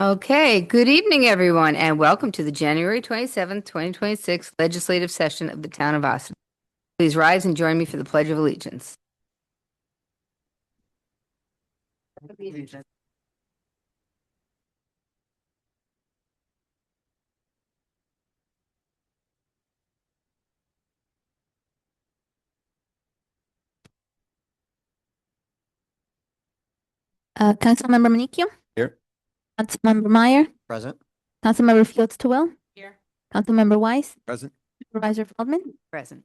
Okay, good evening, everyone, and welcome to the January 27th, 2026 legislative session of the Town of Austin. Please rise and join me for the Pledge of Allegiance. Councilmember Manicchio, Here. Councilmember Meyer, Present. Councilmember Fields Terwell, Here. Councilmember Weiss, Present. Supervisor Feldman. Present.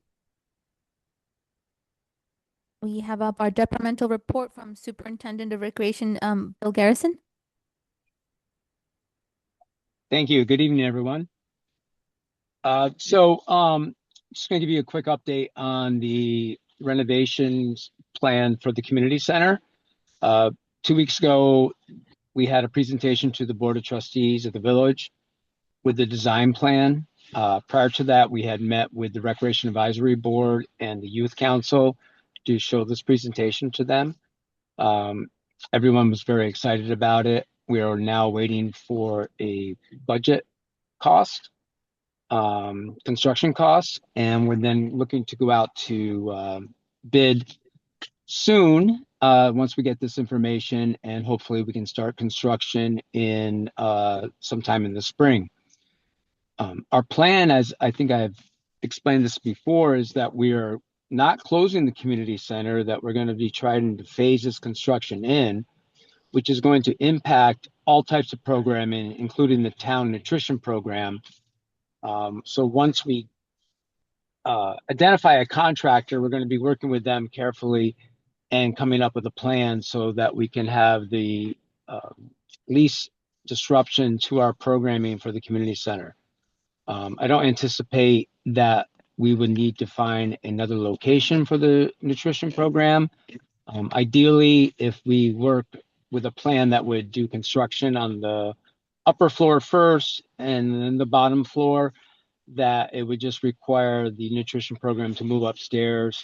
We have up our departmental report from Superintendent of Recreation, Bill Garrison. Thank you. Good evening, everyone. Just going to give you a quick update on the renovations plan for the community center. 2 weeks ago, we had a presentation to the Board of Trustees of the village with the design plan. Prior to that, we had met with the Recreation Advisory Board and the Youth Council to show this presentation to them. Everyone was very excited about it. We are now waiting for a budget cost, construction costs, and we're then looking to go out to bid soon once we get this information, and hopefully we can start construction in sometime in the spring. Our plan, as I think I've explained this before, is that we are not closing the community center, that we're going to be trying to phase this construction in, which is going to impact all types of programming, including the town nutrition program. So once we identify a contractor, we're going to be working with them carefully and coming up with a plan so that we can have the least disruption to our programming for the community center. I don't anticipate that we would need to find another location for the nutrition program. Ideally, if we work with a plan that would do construction on the upper floor first and then the bottom floor, that it would just require the nutrition program to move upstairs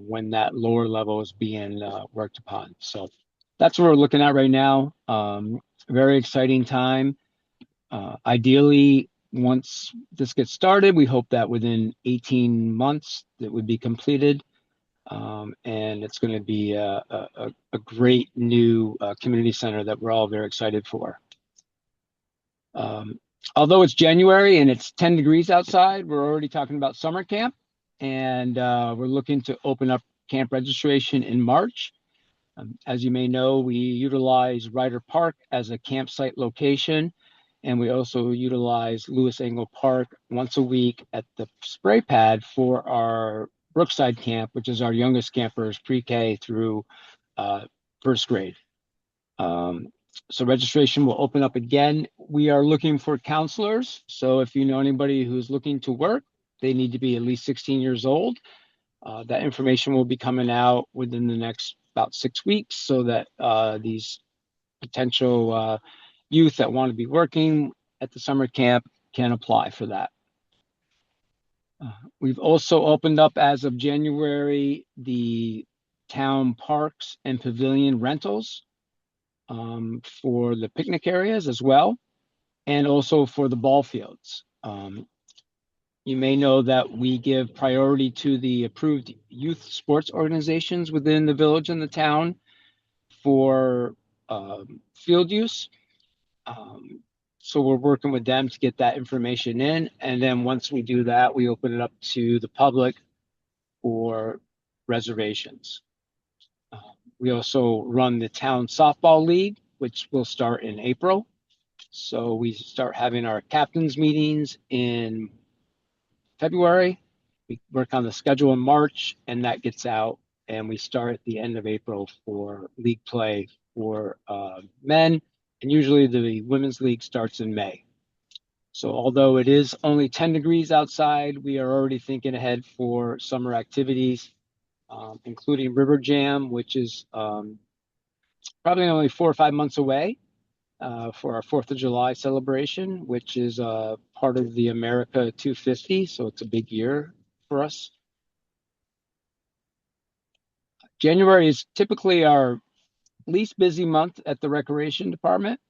when that lower level is being worked upon. So that's what we're looking at right now. Very exciting time. Ideally, once this gets started, we hope that within 18 months it would be completed. And it's going to be a great new community center that we're all very excited for. Although it's January and it's 10 degrees outside, we're already talking about summer camp, and we're looking to open up camp registration in March. As you may know, we utilize Ryder Park as a campsite location, and we also utilize Lewis Angle Park once a week at the spray pad for our Brookside camp, which is our youngest campers, pre-K through first grade. So registration will open up again. We are looking for counselors. So if you know anybody who's looking to work, they need to be at least 16 years old. That information will be coming out within the next about 6 weeks so that these potential youth that want to be working at the summer camp can apply for that. We've also opened up, as of January, the town parks and pavilion rentals for the picnic areas as well, and also for the ball fields. You may know that we give priority to the approved youth sports organizations within the village and the town for field use. So we're working with them to get that information in. And then once we do that, we open it up to the public for reservations. We also run the town softball league, which will start in April. So we start having our captains meetings in February. We work on the schedule in March, and that gets out, and we start at the end of April for league play for men, and usually the women's league starts in May. So although it is only 10 degrees outside, we are already thinking ahead for summer activities, including River Jam, which is probably only 4 or 5 months away for our 4th of July celebration, which is part of the America 250. So it's a big year for us. January is typically our least busy month at the recreation department.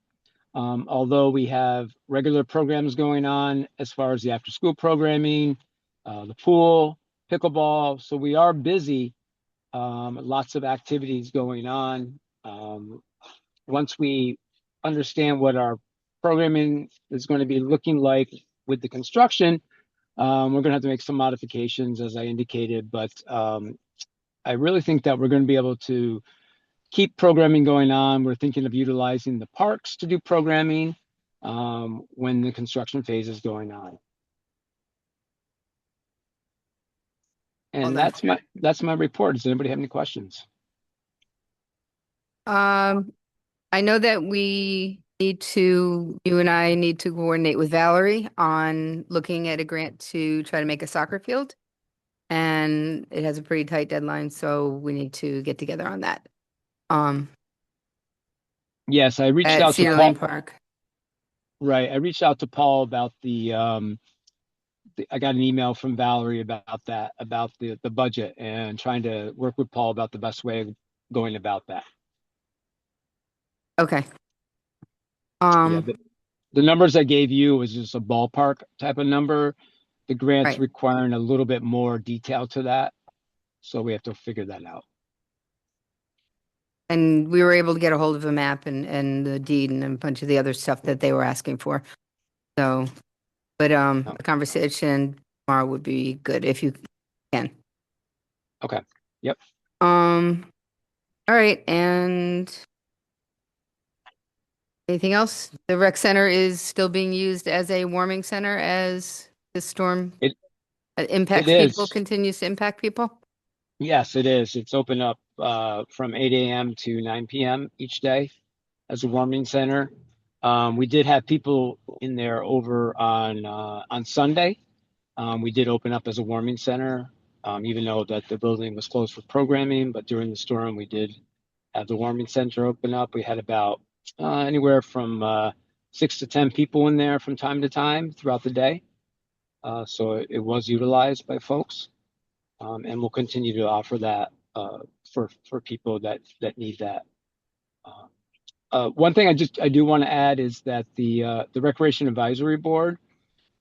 Although we have regular programs going on as far as the after-school programming, the pool, pickleball. So we are busy. Lots of activities going on. Once we understand what our programming is going to be looking like with the construction, we're going to have to make some modifications, as I indicated. But I really think that we're going to be able to keep programming going on. We're thinking of utilizing the parks to do programming when the construction phase is going on. And Well that's my report. Does anybody have any questions? I know that you and I need to coordinate with Valerie on looking at a grant to try to make a soccer field. And it has a pretty tight deadline, so we need to get together on that. Yes, I reached At out to Cedar Paul. Lane Park. Right, I reached out to Paul about I got an email from Valerie about that, about the budget, and trying to work with Paul about the best way of going about that. Okay. Yeah, the numbers I gave you was just a ballpark type of number. The grant's Right. requiring a little bit more detail to that, so we have to figure that out. And we were able to get a hold of a map and the deed and a bunch of the other stuff that they were asking for. So, but Oh. a conversation tomorrow would be good if you can. Okay. Yep. All right, and anything else? The rec center is still being used as a warming center as the storm It impacts is. people, continues to impact people? Yes, it is. It's open up from 8 a.m. to 9 p.m. each day as a warming center. We did have people in there over on Sunday. We did open up as a warming center, even though that the building was closed for programming. But during the storm, we did have the warming center open up. We had about anywhere from 6 to 10 people in there from time to time throughout the day. So it was utilized by folks. And we'll continue to offer that for people that need that. One thing I do want to add is that the Recreation Advisory Board,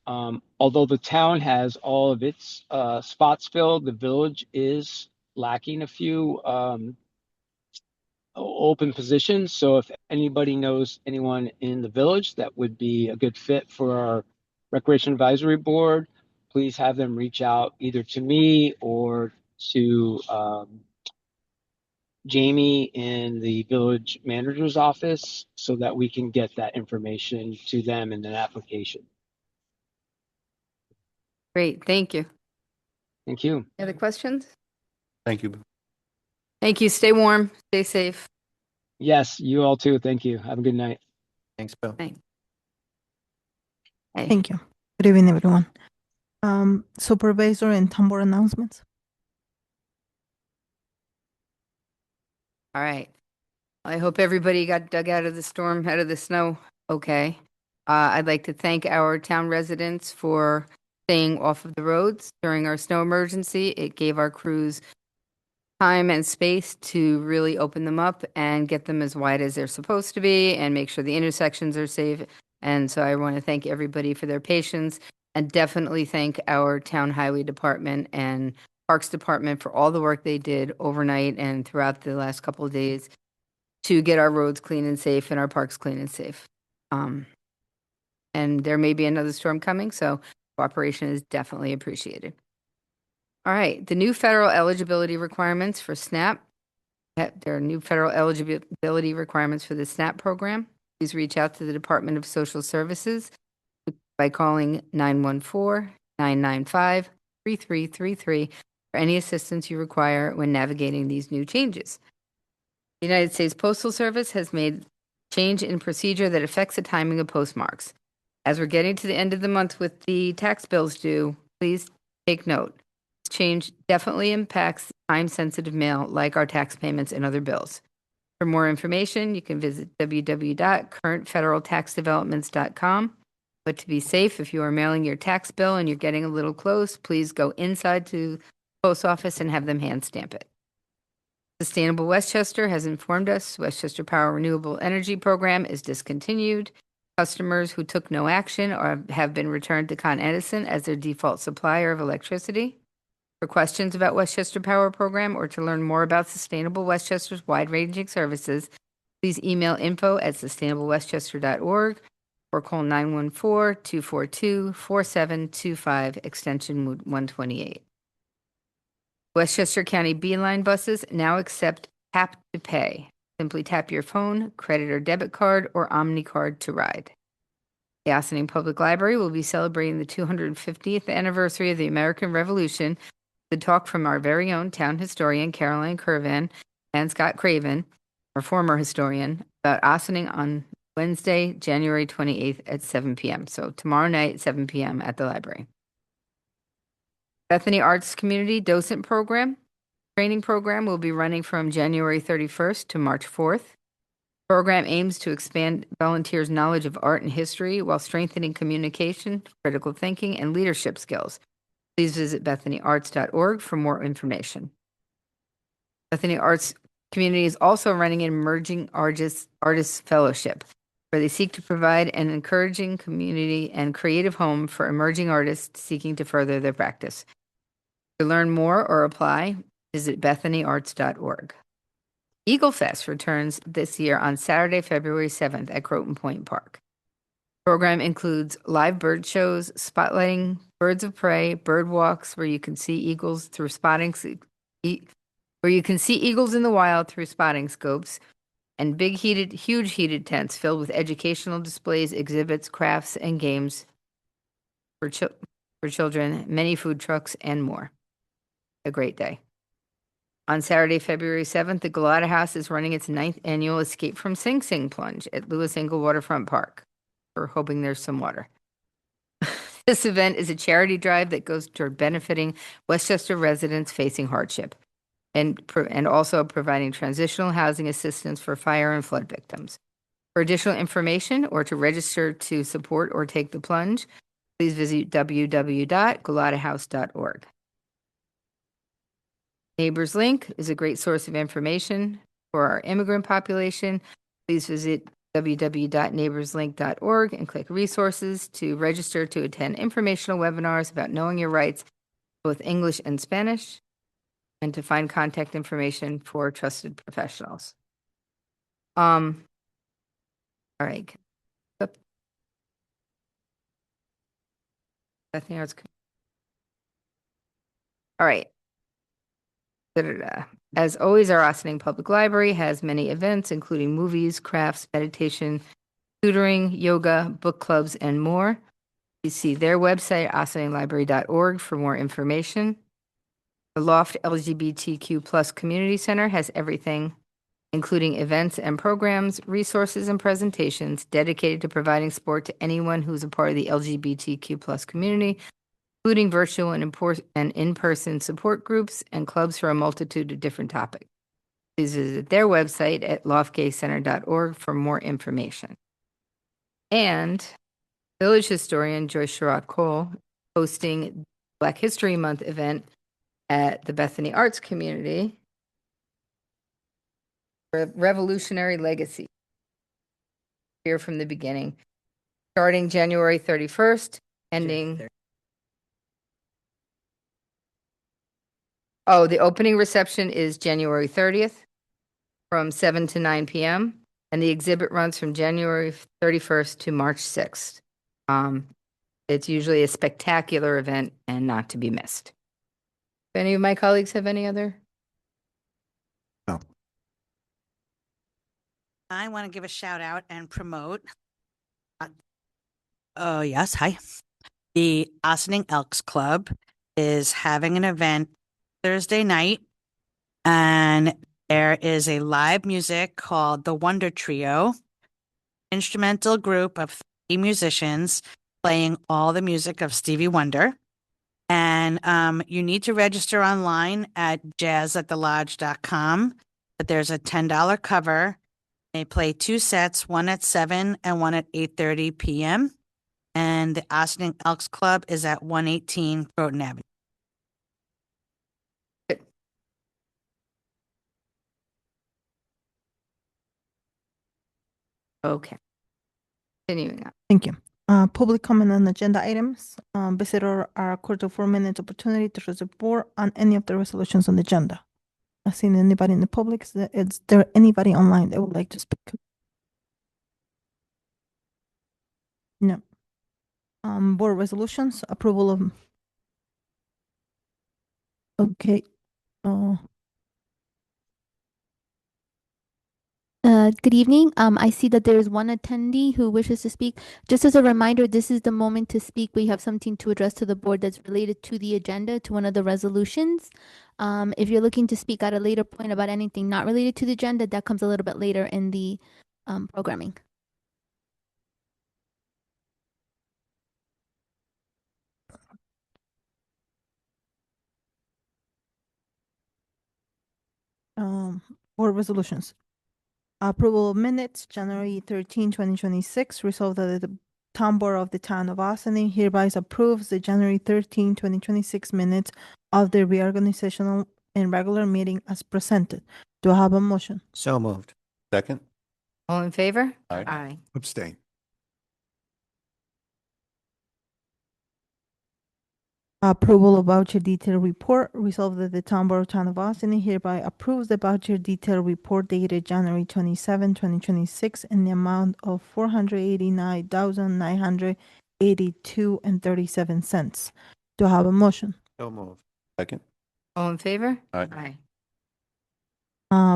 although the town has all of its spots filled, the village is lacking a few open positions. So if anybody knows anyone in the village that would be a good fit for our Recreation Advisory Board, please have them reach out either to me or to Jamie in the village manager's office so that we can get that information to them in an application. Great, thank you. Thank you. Other questions? Thank you. Thank you. Stay warm, stay safe. Yes, you all too. Thank you. Have a good night. Thanks, Bill. Thanks. Thank you. Good evening, everyone. Supervisor and town board announcements. All right. I hope everybody got dug out of the storm, out of the snow. Okay. I'd like to thank our town residents for staying off of the roads during our snow emergency. It gave our crews time and space to really open them up and get them as wide as they're supposed to be and make sure the intersections are safe. And so I want to thank everybody for their patience and definitely thank our town highway department and Parks Department for all the work they did overnight and throughout the last couple of days to get our roads clean and safe and our parks clean and safe. And there may be another storm coming, so cooperation is definitely appreciated. All right, the new federal eligibility requirements for SNAP. There are new federal eligibility requirements for the SNAP program. Please reach out to the Department of Social Services by calling 914-995-3333 for any assistance you require when navigating these new changes. The United States Postal Service has made change in procedure that affects the timing of postmarks. As we're getting to the end of the month with the tax bills due, please take note. This change definitely impacts time-sensitive mail like our tax payments and other bills. For more information, you can visit www.currentfederaltaxdevelopments.com. But to be safe, if you are mailing your tax bill and you're getting a little close, please go inside to the post office and have them hand stamp it. Sustainable Westchester has informed us Westchester Power Renewable Energy Program is discontinued. customers who took no action or have been returned to Con Edison as their default supplier of electricity. For questions about Westchester Power Program or to learn more about Sustainable Westchester's wide-ranging services, please email info@sustainablewestchester.org or call 914-242-4725, extension 128. Westchester County Beeline buses now accept tap to pay. Simply tap your phone, credit or debit card, or OmniCard to ride. The Ossining Public Library will be celebrating the 250th anniversary of the American Revolution. The talk from our very own town historian, Caroline Curvan, and Scott Craven, our former historian, about Ossining on Wednesday, January 28th at 7 p.m. So tomorrow night, 7 p.m. at the library. Bethany Arts Community Docent Program. Training program will be running from January 31st to March 4th. Program aims to expand volunteers' knowledge of art and history while strengthening communication, critical thinking, and leadership skills. Please visit bethanyarts.org for more information. Bethany Arts Community is also running an Emerging Artists Fellowship, where they seek to provide an encouraging community and creative home for emerging artists seeking to further their practice. To learn more or apply, visit bethanyarts.org. Eagle Fest returns this year on Saturday, February 7th at Croton Point Park. The program includes live bird shows, spotlighting birds of prey, bird walks where you can see eagles through eagles in the wild through spotting scopes, and huge heated tents filled with educational displays, exhibits, crafts, and games for children, many food trucks, and more. A great day. On Saturday, February 7th, the Galata House is running its 9th annual Escape from Sing Sing plunge at Lewis Engle Waterfront Park. We're hoping there's some water. This event is a charity drive that goes toward benefiting Westchester residents facing hardship and also providing transitional housing assistance for fire and flood victims. For additional information or to register to support or take the plunge, please visit www.galatahouse.org. Neighbors Link is a great source of information for our immigrant population. Please visit www.neighborslink.org and click resources to register to attend informational webinars about knowing your rights, both English and Spanish, and to find contact information for trusted professionals. All right. Bethany Arts. All right. As always, our Ossining Public Library has many events, including movies, crafts, meditation, tutoring, yoga, book clubs, and more. You see their website, ossininglibrary.org, for more information. The Loft LGBTQ Plus Community Center has everything, including events and programs, resources, and presentations dedicated to providing support to anyone who's a part of the LGBTQ Plus community, including virtual and in-person support groups and clubs for a multitude of different topics. Please visit their website at loftgaycenter.org for more information. And Village historian Joyce Sherrod Cole hosting Black History Month event at the Bethany Arts Community for Revolutionary Legacy. Here from the beginning, starting January 31st, ending. Oh, the opening reception is January 30th from 7 to 9 p.m. and the exhibit runs from January 31st to March 6th. It's usually a spectacular event and not to be missed. Do any of my colleagues have any other? No. I want to give a shout out and promote. Yes, hi. The Ossining Elks Club is having an event Thursday night, and there is a live music called the Wonder Trio, instrumental group of 3 musicians playing all the music of Stevie Wonder. And you need to register online at jazzathelodge.com, but there's a $10 cover. They play 2 sets, one at 7 and one at 8:30 p.m. And the Ossining Elks Club is at 118 Croton Avenue. Okay. Continuing on. Thank you. Public comment on agenda items. Visitor are accorded 4 minutes opportunity to raise the board on any of the resolutions on the agenda. Not seeing anybody in the public. Is there anybody online that would like to speak? No. Board resolutions, approval of. Okay. Good evening. I see that there is one attendee who wishes to speak. Just as a reminder, this is the moment to speak. We have something to address to the board that's related to the agenda, to one of the resolutions. If you're looking to speak at a later point about anything not related to the agenda, that comes a little bit later in the programming. Board resolutions. Approval of minutes, January 13, 2026. Resolved that the town board of the town of Ossining hereby approves the January 13, 2026 minutes of the reorganizational and regular meeting as presented. Do I have a motion? So moved. Second. All in favor? Aye. Abstain. Approval of voucher detail report. Resolved that the town board of town of Ossining hereby approves the voucher detail report dated January 27, 2026 in the amount of 489,982.37. Do I have a motion? So moved. Second. All in favor? Aye.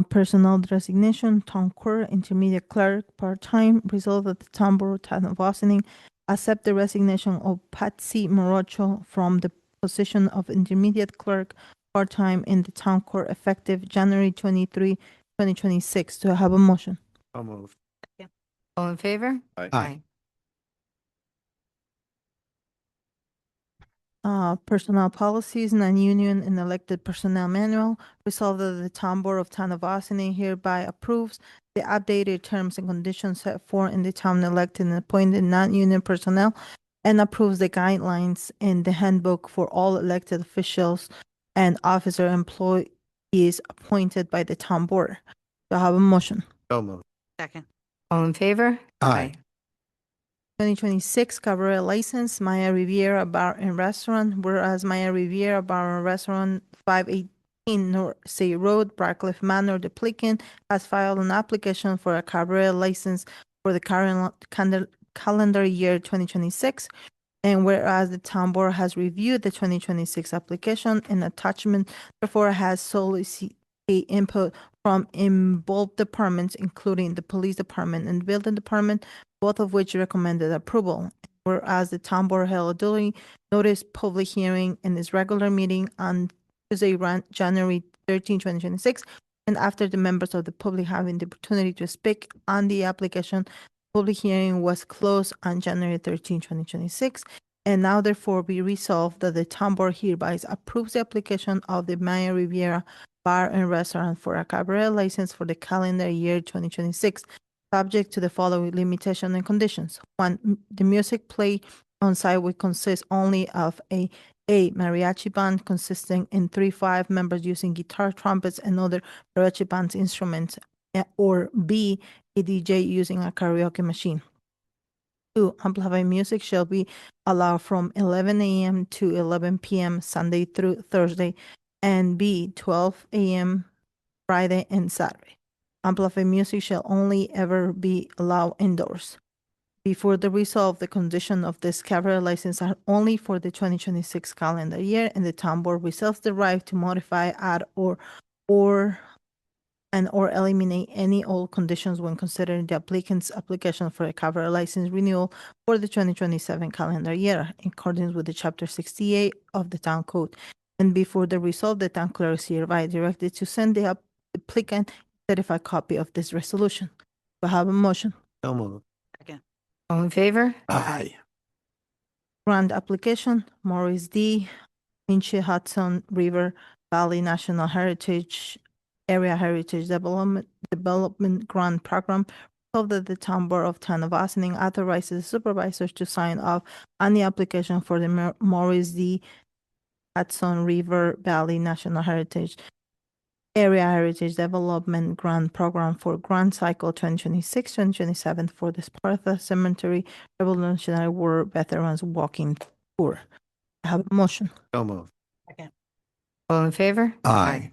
Personnel designation, town clerk, intermediate clerk, part-time. Resolved that the town board, town of Ossining, accept the resignation of Patsy Morocho from the position of intermediate clerk, part-time in the town court effective January 23, 2026. Do I have a motion? So moved. All in favor? Aye. Personnel policies, non-union and elected personnel manual. Resolved that the town board of town of Ossining hereby approves the updated terms and conditions set forth in the town elected and appointed non-union personnel and approves the guidelines in the handbook for all elected officials and officer employees appointed by the town board. Do I have a motion? So moved. Second. All in favor? Aye. 2026 cabaret license, Maya Riviera Bar and Restaurant, whereas Maya Riviera Bar and Restaurant, 518 North Sea Road, Barcliff Manor, Duplican, has filed an application for a cabaret license for the current calendar year 2026. And whereas the town board has reviewed the 2026 application and attachment, therefore has solicited input from involved departments, including the police department and building department, both of which recommended approval. Whereas the town board held a duly noticed public hearing in its regular meeting on Tuesday, January 13, 2026, and after the members of the public having the opportunity to speak on the application, public hearing was closed on January 13, 2026. And now therefore be resolved that the town board hereby approves the application of the Maya Riviera Bar and Restaurant for a cabaret license for the calendar year 2026, subject to the following limitation and conditions. One, the music played on site will consist only of a mariachi band consisting in 3-5 members using guitar, trumpets, and other mariachi band's instruments, or B, a DJ using a karaoke machine. 2, amplified music shall be allowed from 11 a.m. to 11 p.m. Sunday through Thursday, and B, 12 a.m. Friday and Saturday. Amplified music shall only ever be allowed indoors. Before the resolve, the condition of this cabaret license are only for the 2026 calendar year, and the town board reserves the right to modify, add, or eliminate any old conditions when considering the applicant's application for a cabaret license renewal for the 2027 calendar year, in accordance with the Chapter 68 of the Town Code. And before the result, the town clerk is hereby directed to send the applicant a certified copy of this resolution. Do I have a motion? So moved. Second. All in favor? Aye. Grant application, Morris D. Pinche Hudson River Valley National Heritage Area Heritage Development Grant Program. So that the town board of town of Ossining authorizes supervisors to sign off on the application for the Morris D. Hudson River Valley National Heritage Area Heritage Development Grant Program for Grant Cycle 2026-2027 for the Sparta Cemetery Revolutionary War Veterans Walking Tour. I have a motion. So moved. All in favor? Aye.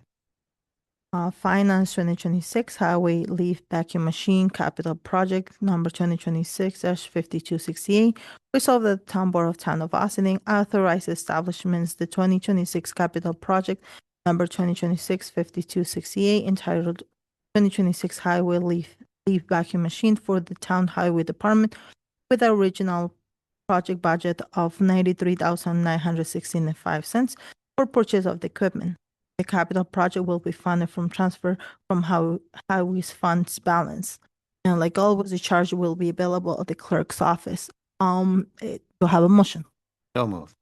Finance 2026 Highway Leaf Vacuum Machine Capital Project number 2026-5268. Resolve that the Town Board of Town of Ossining authorize establishments the 2026 capital project number 2026-5268 entitled 2026 Highway Leaf Vacuum Machine for the Town Highway Department with an original project budget of $93,965 for purchase of the equipment. The capital project will be funded from transfer from Highways funds balance. And like always, the charge will be available at the clerk's office. Do I have a motion? So moved.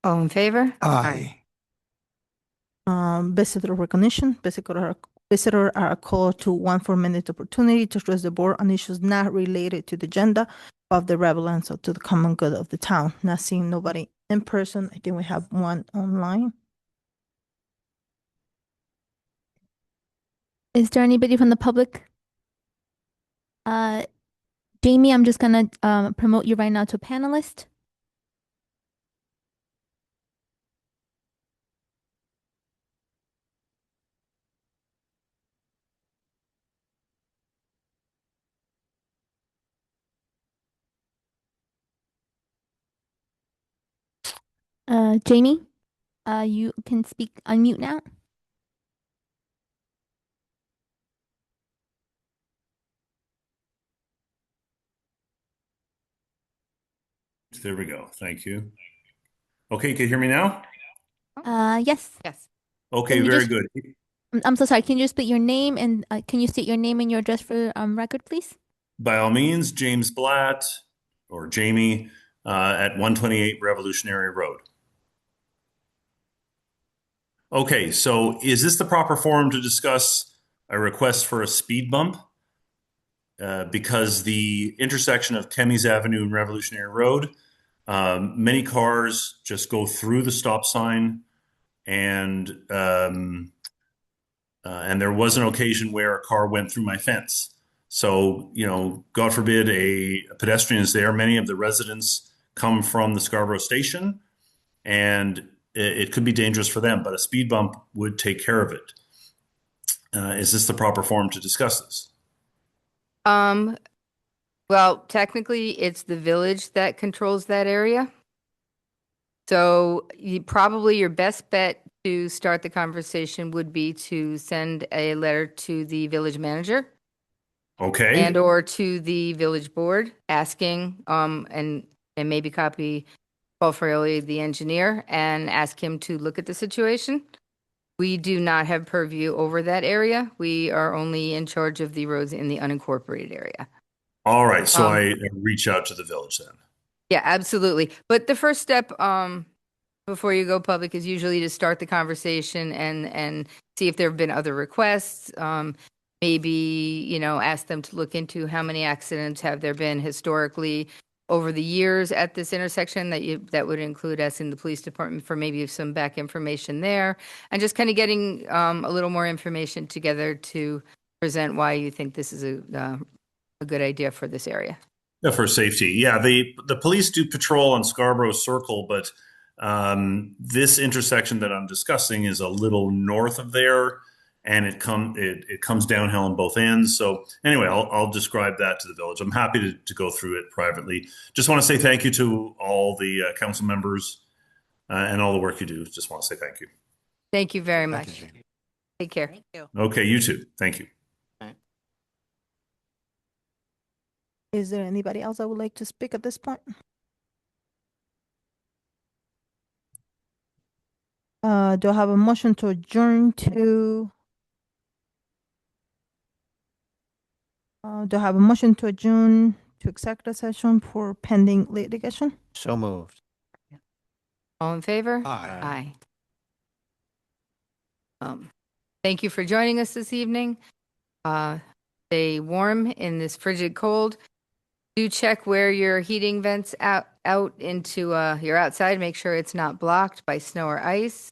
All in favor? Visitor recognition. Visitor are called to 1 4-minute opportunity to address the board on issues not related to the agenda of the relevance or to the common good of the town. Not seeing nobody in person. I think we have one online. Is there anybody from the public? Jamie, I'm just gonna promote you right now to panelist. Jamie, you can speak, unmute now. There we go. Thank you. Okay, can you hear me now? Yes. Yes. Okay, Can you very just- good. I'm so sorry. Can you just put your name and can you state your name and your address for record, please? By all means, James Blatt or Jamie at 128 Revolutionary Road. Okay, so is this the proper forum to discuss a request for a speed bump? Because the intersection of Temmie's Avenue and Revolutionary Road, many cars just go through the stop sign, and there was an occasion where a car went through my fence. So, God forbid a pedestrian is there. Many of the residents come from the Scarborough station, and it could be dangerous for them, but a speed bump would take care of it. Is this the proper forum to discuss this? Well, technically, it's the village that controls that area. So probably your best bet to start the conversation would be to send a letter to the village manager Okay. and or to the village board asking, and maybe copy Paul Fraioli, the engineer, and ask him to look at the situation. We do not have purview over that area. We are only in charge of the roads in the unincorporated area. All right. So I reach out to the village then. Yeah, absolutely. But the first step before you go public is usually to start the conversation and see if there have been other requests. Maybe, ask them to look into how many accidents have there been historically over the years at this intersection that would include asking the police department for maybe some back information there, and just kind of getting a little more information together to present why you think this is a good idea for this area. Yeah, for safety. Yeah, the police do patrol on Scarborough Circle, but this intersection that I'm discussing is a little north of there, and it comes downhill on both ends. So anyway, I'll describe that to the village. I'm happy to go through it privately. Just want to say thank you to all the council members and all the work you do. Just want to say thank you. Thank you very Thank much. you, Jamie. Take care. Thank you. Okay, you too. Thank you. Is there anybody else that would like to speak at this point? Do I have a motion to adjourn to? Do I have a motion to adjourn to executive session for pending litigation? So moved. All in favor? Aye. Thank you for joining us this evening. Stay warm in this frigid cold. Do check where your heating vents out into your outside. Make sure it's not blocked by snow or ice.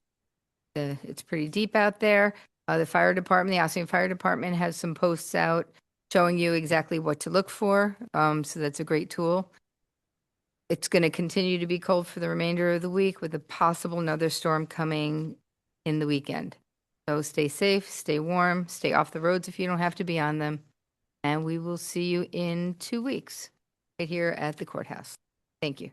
It's pretty deep out there. The fire department, the Ossining Fire Department has some posts out showing you exactly what to look for. So that's a great tool. It's going to continue to be cold for the remainder of the week with a possible another storm coming in the weekend. So stay safe, stay warm, stay off the roads if you don't have to be on them. And we will see you in 2 weeks right here at the courthouse. Thank you.